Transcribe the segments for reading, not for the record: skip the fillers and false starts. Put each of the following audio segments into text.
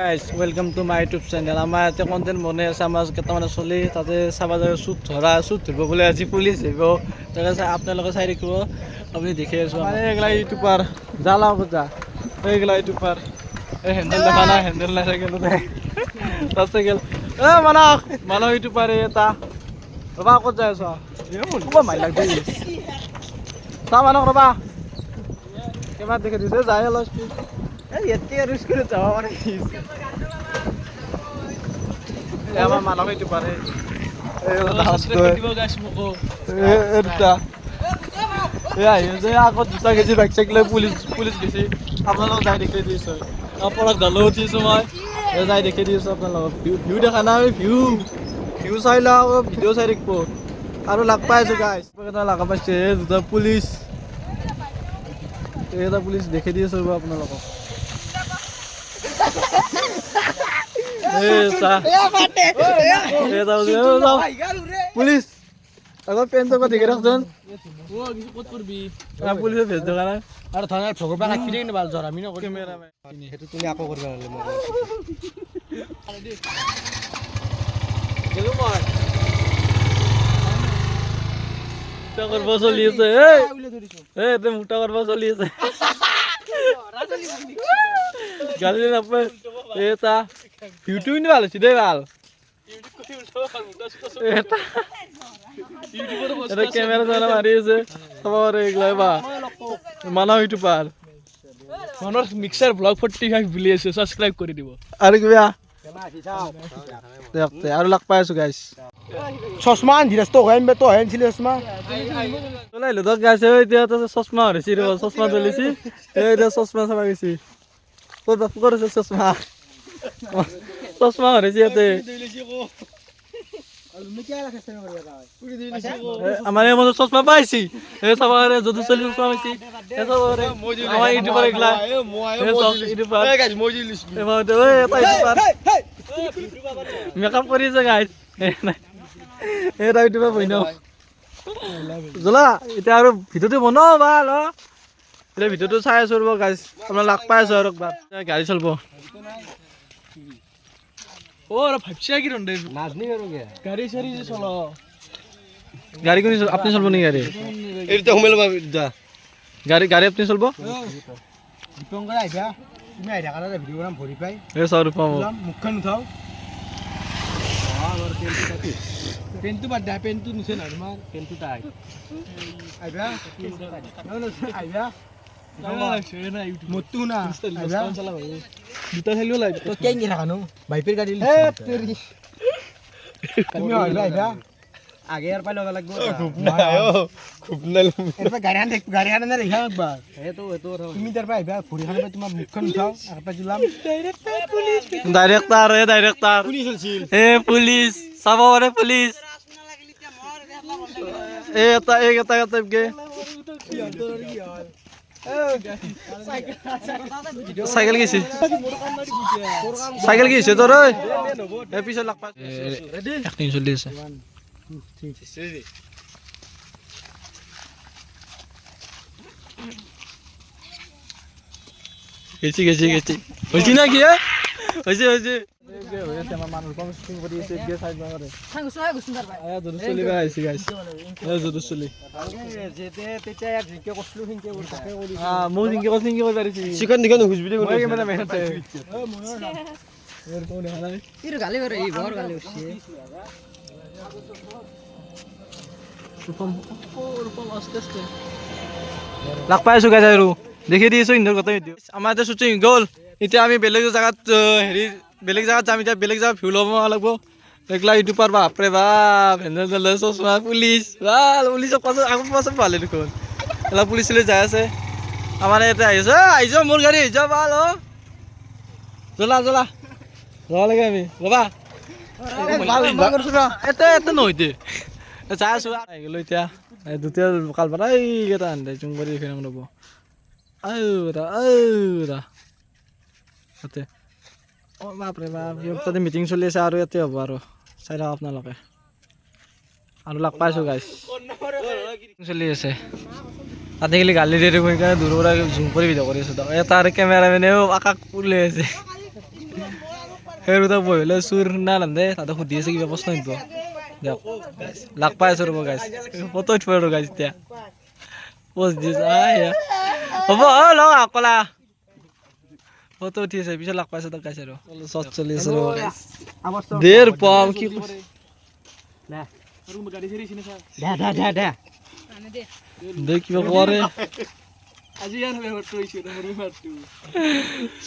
Guys welcome to my YouTube channel. আমাৰ ইয়াতে content বনাই আছে আমাৰ কেইটামান চলি তাতে চাব যায় চুট ধৰিব বোলে আজি পুলিচ আহিব তাকে আপোনালোকে চাই দেখিব। আপুনি দেখি আছোঁ আমাৰ এইগিলা ইউটিউবাৰ জালা বজা এইগিলা ইউটিউবাৰ এই হেণ্ডেল দেখা নাই হেণ্ডেল নাই চাইকেল তাত চাইকেল মানৱ ইউটিউবাৰ এটা ৰ'বা ক'ত যাই আছ মাৰি লাগ চা মানুহ ৰ'বা কেমেৰাত দেখি দিছে যাই অলপ ইয়াতে আৰু স্কুলত যাব মানে আমাৰ মানৱ ইউটিউবাৰ আগত 2 কেজি বাইক চাইক লৈ পুলিচ গেছি আপোনালোকক যাই দেখি দিছোঁ আপোনাক জালো উঠিছোঁ মই যাই দেখি দিছোঁ আপোনালোকক ভিউ দেখা নাই ভিউ চাই লওক ভিডিঅ' চাই থাকিব আৰু লাগ পাই আছোঁ গাইজ লাগ পাইছে দুটা পুলিচ এটা পুলিচ দেখি দি আছোঁ আপোনালোকক পুলিচ আগত পেণ্ট দেখি ৰাখচোন পুলিচে ভেজ দেখা নাই আৰু ধৰণৰ ভগৰ পৰা কাটি কিনে ভাল জ্বৰ আমি নকৰিম সেইটো তুমি আকৌ কৰিব কৰিব চলি আছে মোটা কৰিব চলি আছে গালি নাপায় এটা ভিউটো কিন্তু ভাল হৈছে দেই ভাল কেমেৰা চেমেৰা মাৰি আছে চাব পাৰে এইগিলা বা মানৱ ইউটিউবাৰ মানৰ মিক্সাৰ ব্লগ 45 বুলি আছে ছাবস্ক্ৰাইব কৰি দিব আৰু কিবা আৰু লাগ পাই আছো গাইছ চশমা আনিছিলাস তো হেন তো হেনছিলি চশমা চলাইলো তো গাইছে এতিয়া তো চশমা হৰিছি ৰ চশমা চলিছি এতিয়া চশমা চাবা গৈছি ক'ত বাপ কৰিছে চশমা হৰিছি ইয়াতে আমাৰ এই মত চশমা পাইছি এই চাবাৰে যদি চলি চশমা পাইছি এই চাবাৰে আমাৰ ইউটিউবৰ একলা ইউটিউবৰ গাইছ মই লিছ মেকআপ কৰি আছে গাইছ এই ইউটিউবৰ বহিন জ্বলা এতিয়া আৰু ভিডিঅ'টো বনাও ভাল এতিয়া ভিডিঅ'টো চাই আছো ৰ'ব গাইছ আপোনাৰ লাগ পাই আছো আৰু গাড়ী চলিব ভাবছি কি ৰন্ধে গাড়ী চাৰি চল গাড়ী কোনি আপনি চলব নি গাড়ী এইটা হোমেল গাড়ী আপনি চলব দীপঙ্কৰ আইবা তুমি আইডা কাটা ভিডিঅ' বনাম ভৰি পাই এ 100 ৰূপা মুখখন উঠাও পেনটো বাদ দে পেনটো নিছে না তোমাৰ পেনটো তাই আইবা আইবা মতু না দুটা খেলিও লাইভ তো কেন কি রাখানো বাইপের গাড়ি তুমি হইলো আইবা আগে আর পাই লগা লাগবো খুব না এরপর গাড়ি আন না রেখা একবার এতো তুমি তার পাই আইবা ঘুরি খান তোমার মুখখন উঠাও আর পাই জুলাম ডাইরেক্টর পুলিশ চলছিল পুলিশ সাবারে পুলিশ এটা কে সাইকেল গেছে তোর পিছত লাগ পা একদিন চলি আছে গেছি হয়েছি না কি হয়েছে আমাৰ মানুহ শুটিং কৰি আছে বিয়া চাই বাৰে চলিবা আহিছে গাইছ যদু চলি তেতিয়া ইয়াত জিকে কছলো হিংকে কৰি থাকে মই জিকে কছ হিংকে কৰি পাৰিছি চিকন দিকে নুখুজবি দে মই কেমেৰা মেহনতে কোন হালাই ইৰ গালি কৰে ই বৰ গালি উঠছে ৰূপম আস্তে লাগ পাইছো গাইছ আৰু দেখি দিছো ইন্দৰ কথা আমাৰ এতিয়া শুটিং গ'ল এতিয়া আমি বেলেগ জায়গাত বেলেগ জায়গাত যাম এতিয়া বেলেগ জায়গাত ভিউ ল'ব লাগিব একলা ইউটিউবাৰ বাপৰে বাপ হেণ্ডেল চশমা পুলিচ ভাল পুলিচক পাছত ভালে দেখোন এলা পুলিচ যাই আছে আমাৰ ইয়াতে আহিছ মোৰ গাড়ী আহিছ ভাল জ্বলা যাব লাগে আমি ৰ'বা এতে নহয়তে যাই আছো আহি গ'লো এতিয়া দুটা কালপাৰা এইকেইটা আন দে জুংবাৰী এইখিনি ৰ'ব তাতে বাপৰে বাপ তাতে মিটিং চলি আছে আৰু ইয়াতে হ'ব আৰু চাই থাকক আপোনালোকে আৰু লাগ পাইছোঁ গাইছ চলি আছে আজিকালি গালি দিয়ে সেইকাৰণে দূৰৰ পৰা জুম কৰি ভিডিঅ' কৰি আছোঁ এটা কেমেৰামেনেও আকাশ উলাই আছে সেই দুটা বহিলে চুৰ না নান্ধে তাতে সুধি আছে কিবা প্ৰশ্ন সুধিব দিয়ক লাগ পাই আছো ৰ'ব গাইছ ফটো উঠিব আৰু গাইছ এতিয়া পোষ্ট দিছে হ'ব লওঁ অকলা ফটো উঠি আছে পিছত লাগ পাইছে তাক গাইছ আৰু চট চলি আছে ৰ'ব গাইছ দেৰ পাম কি দে কিবা কৰে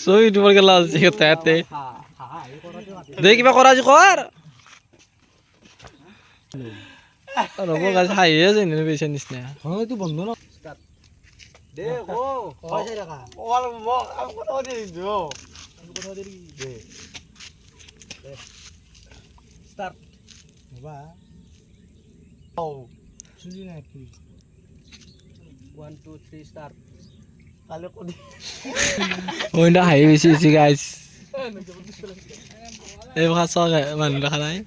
ছবি তোমাৰ কে লাল আছে তাতে দে কিবা কৰা আজি কৰ ৰ'ব গাইছ হাঁহিয়ে আছে এনে বেছি নিচিনা হয়তো বন্ধ ন দে ও পয়সা টাকা ওয়াল মক আমি কথা দিছো আমি কথা দি দে স্টার্ট বাবা ও শুনি না কি 1 2 3 স্টার্ট কালে কোদি ওই না হাই বেশি গাইস এই ভাষা মান দেখা নাই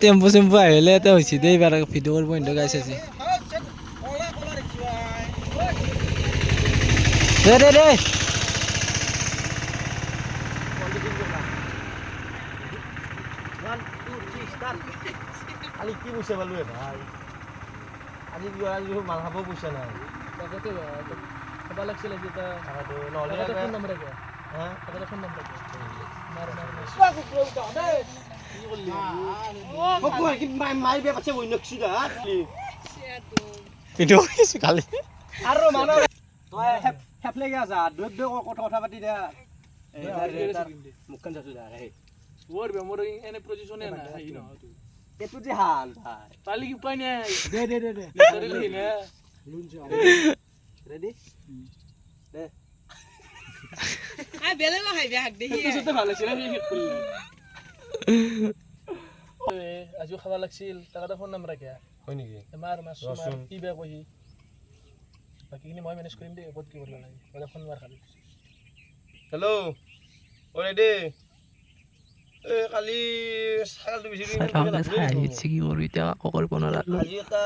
টেম্পো চেম্পো আহিলে এটা হৈছে দেই এইবাৰ ভিডিঅ' কৰিব কিন্তু গাইছ আছে দে দে দে কালি কি পইচা পালো ভাই আজি মাল খাব পইচা নাই তাকে খাব লাগছিল আজি এটা নহ'লে ফোন নম্বৰ আছে হা তাকে ফোন নম্বৰ আছে মাৰ মাৰ কথা পাতি দিয়া মুখখন যাচো যা হে ওর বেমর এনে পজিশনে না হাই না এটু যে হাল ভাই পালি কি পাই নাই দে দে দে দে রেডি না লুনজা রেডি দে আই বেলে না হাই ব্যাগ দেখি তো সতে ভালো ছিল আমি হিট করলাম আজও খাবা লাগছিল টাকাটা ফোন নাম্বার রাখা হয় নাকি মার মাস মার কি বে কই বাকিখিনি মই ম্যানেজ কৰিম দে বহুত কি কৰিব লাগে ওলা ফোন মাৰ খালি হেল্ল' ও ৰেডি এ কালি সাইকেলটো বিচি দিন আহিছে কি কৰো এতিয়া আকৌ কৰিব নালাগে আজি এটা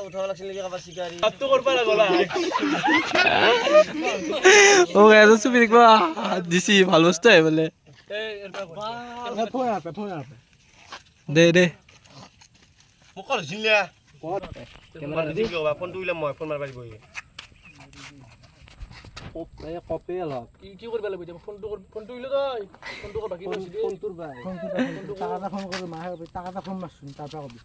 উঠাব লাগছিল নেকি কাবাৰ শিকাৰি তো কৰবা লাগলা ও গাইছ সুবি দেখবা দিছি ভাল বস্তু আই বলে এ এরপা ফোন আপে দে দে মুকল জিলা ক্যামেরা দি গবা ফোন তুইলে মই ফোন মারবা দিবই কপে লক কি করবা লাগবে ফোন তুইলে তই ফোনটো কর বাকি নছি ফোন তোর ভাই টাকাটা ফোন করে মা টাকাটা ফোন মারছুন তারপর কবি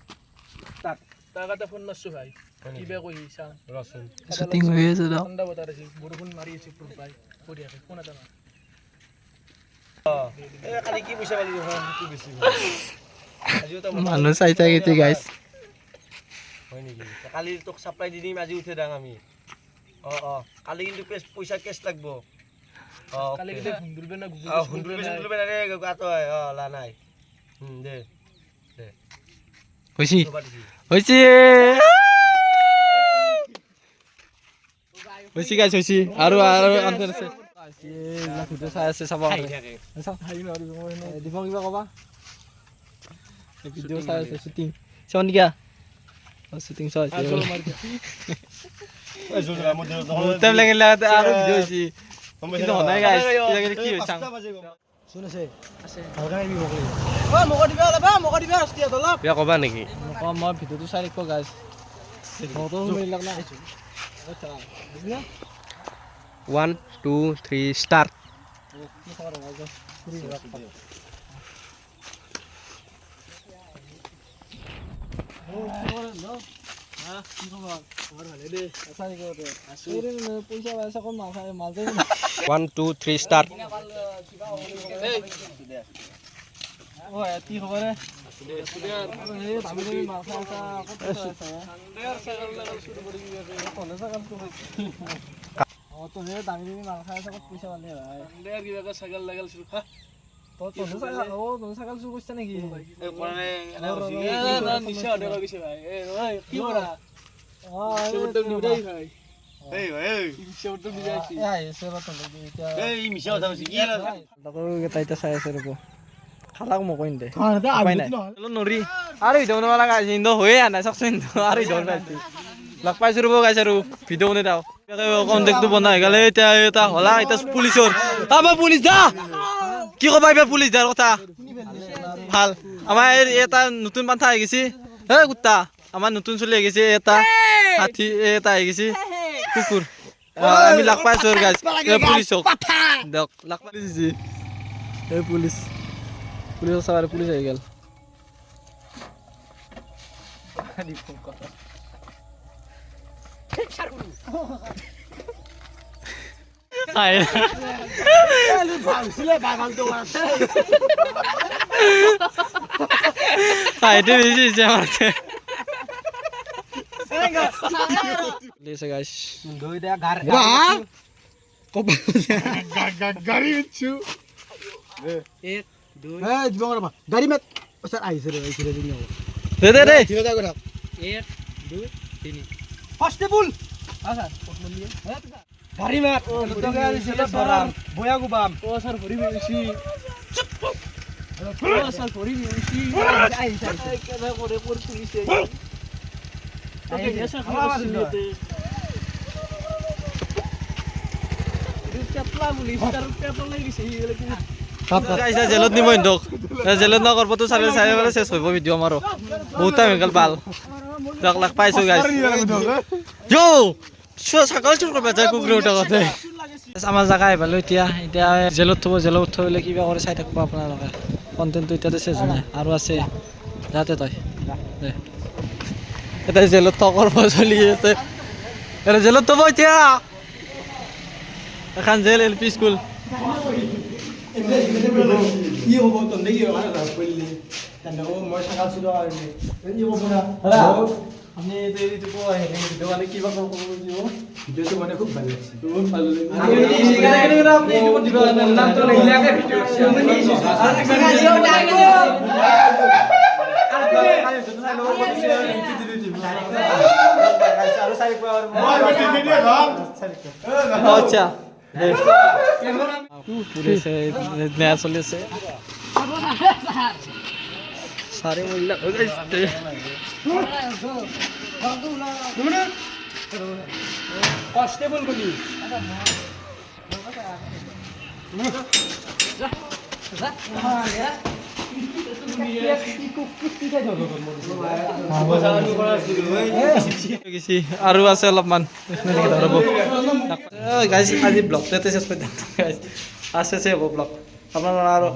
টাকাটা ফোন মারছু ভাই কি বে কই সা রসুন শুটিং হয়ে আছে দাও ঠান্ডা বতার আছে বরফুন মারি আছে পুরো ভাই পড়ি আছে কোন আছে না এ কালি কি পয়সা পালি কি বেশি আজিও তো মানুষ চাই চাই গেছে গাইস হয় নাকি কালি তোক সাপ্লাই দি দিম আজি উঠে দাং আমি কালি কিন্তু পয়সা কেশ লাগবো কালি কিন্তু হুন্ডুলবে না হুন্ডুলবে না রে গাত লা নাই দে দে হইছি হইছি হইছি গাইস হইছি আৰু আন্দাৰ আছে ভিডিঅ' চাই আছে চাবা দিব কিবা কবা ভিডিঅ' চাই আছে শুটিং চাও নেকি শুটিং চাই আছে টাইম লাগিলে আৰু ভিডিঅ' হৈছে কিন্তু নাই গাইস কি হৈছে শুনছে আছে ভালকা বি মকলি মক দিবা ৰস্তি অলপ বিয়া কবা নেকি মই ভিডিঅ'টো চাই দেখো গাইস ফটো মেলি লাগনা আইছো আচ্ছা বুঝলা 1 2 3 স্টার্ট কি খবর আজ পুরি রাখ ও খবর নো হ্যাঁ কি খবর খবর ভালো দে আচ্ছা কি খবর আসু রে পয়সা পয়সা কোন মাল দে 1 2 3 স্টার্ট এই ও কি খবর রে সুদিয়ার এই দামি দামি মাল খাওয়া কত আছে সুদিয়ার সাইকেল লাগা শুরু করে দিবে কোন সাইকেল তো তো হে দামি দামি মাল খায় সব পয়সা পালে ভাই দেয়ার কি জায়গা সাইকেল লাগাল শুরু খা তো তো সাইকেল তো সাইকেল শুরু করছ নাকি এই কোনে না নিশা অর্ডার কইছে ভাই এই ওই কি বড়া সেবটো নিউটাই ভাই এই ভাই সেবটো নিউটাই এই সেবটো এই মিশা কথা বলছি কি লাগা তাকো তাইটা চাই আছে রব খালাক মোক কইন দে উপায় নাই চলো নৰি আৰু ভিডিঅ' বনাব লগা হৈছে ইন্দো হৈয়ে আনাই চাওকচোন আৰু ভিডিঅ' বনাইছে লগ পাইছোঁ ৰ'ব গাইছ আৰু ভিডিঅ' বনাই যাওঁ কণ্টেক্টটো বনাই হৈ গ'লে এতিয়া এটা হলা এতিয়া পুলিচৰ আমাৰ পুলিচ দা কি ক'বা এইবাৰ পুলিচ দাৰ কথা ভাল আমাৰ এটা নতুন পান্থা আহি গৈছে হে কুত্তা আমাৰ নতুন চলি আহি গৈছে এটা হাতী এটা আহি গৈছে কুকুৰ আমি লাগ পাইছোঁ আৰু গাইছ পুলিচক দিয়ক লাগ পাই দিছে এই পুলিচৰ চাবাৰে পুলিচ আহি গ'ল Itu sih আমাকে Please guys. Doi dia gar. Wah. Kok Gari lucu. 1 2 Eh, di bawah apa? Gari met. Besar ai sudah ini. Deh. Kita tak gerak. 1 2 3. Constable. Asa, Gari met. Betul gari sudah barang. Boya gubam. Oh, sir, beri misi. Oh, sir, beri misi. Ai, kena kore polis ini. Oke, biasa kalau itu. Guys, জেলত নিব ইন্দক জেলত না করব তো চালে চাই বলে শেষ হইব ভিডিও আমারো বহুত টাইম হয়ে গেল পাল লাখ লাখ পাইছো গাইস ইয়ো সকাল চুর করবে যায় কুকুরে উঠা কথা আমার জায়গা আইবালো এতিয়া এতিয়া জেলত থব জেলত থইলে কিবা করে চাই থাকবো আপনারা কন্টেন্ট তো এটাতে শেষ নাই আর আছে যাতে তই এটা জেলত তো করব চলি আছে এটা জেলত থব এতিয়া এখন জেল LP school Iyo ko to negi ana da kulli tanda o mo saka sudo arne iyo ko na আপনি তো এই তো কই ভিডিও মানে কি বাকো দিও video to মানে খুব ভালো লাগছে খুব ভালো আমি এখানে আপনি ইউটিউব দিবা নাম তো লিখলে আগে ভিডিও আচ্ছা পুলিশে নয়া চলিছে সারে মহিলা কনস্টেবল গুলি আৰু আছে অলপমান গাইজ আজি ব্লগটাতে শেষ করে গাইজ আছে হব ব্লগ আপনারা আরো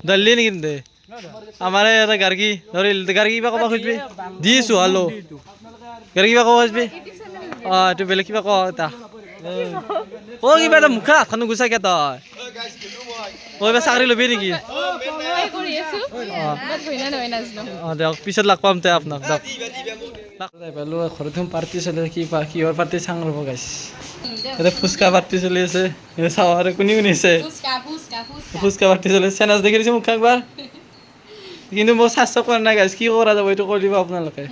দল্লি নেকি দে আমার এটা গার্গি ধরিল গার্গি কিবা কবা খুঁজবি দিছো হালো গার্গি কিবা কবা খুঁজবি এইটো বেলেগ কিবা ক এটা ও কিবা এটা মুখা হাতখন গুচাই কে তই ও এবার চাকরি লবি নেকি দিয়ক পিছত লাগ পাম তে আপোনাক দিয়ক পেলো ঘৰত পাৰ্টি চলি কি কিহৰ পাৰ্টি চাং ৰ'ব গাইছ এতিয়া ফুচকা পাৰ্টি চলি আছে চাওঁ আৰু কোনে আছে ফুচকা পাৰ্টি চলি আছে চেনাজ দেখি দিছে মুখ একবাৰ কিন্তু মই স্বাস্থ্য কৰা নাই গাইছ কি কৰা যাব এইটো কৰি দিব আপোনালোকে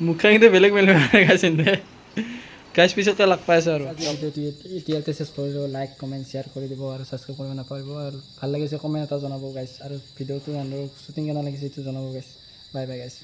মুখা কিন্তু বেলেগ বেলেগ গাইছে গাইছ পিছতকে লাগ পাইছে আৰু এতিয়াতে শেষ কৰি দিব লাইক কমেণ্ট শ্বেয়াৰ কৰি দিব আৰু ছাবস্ক্ৰাইব কৰিব নাপাহৰিব আৰু ভাল লাগিছে কমেণ্ট এটা জনাব গাইছ আৰু ভিডিঅ'টো শ্বুটিং কেনে লাগিছে এইটো জনাব গাইছ বাই বাই গাইছ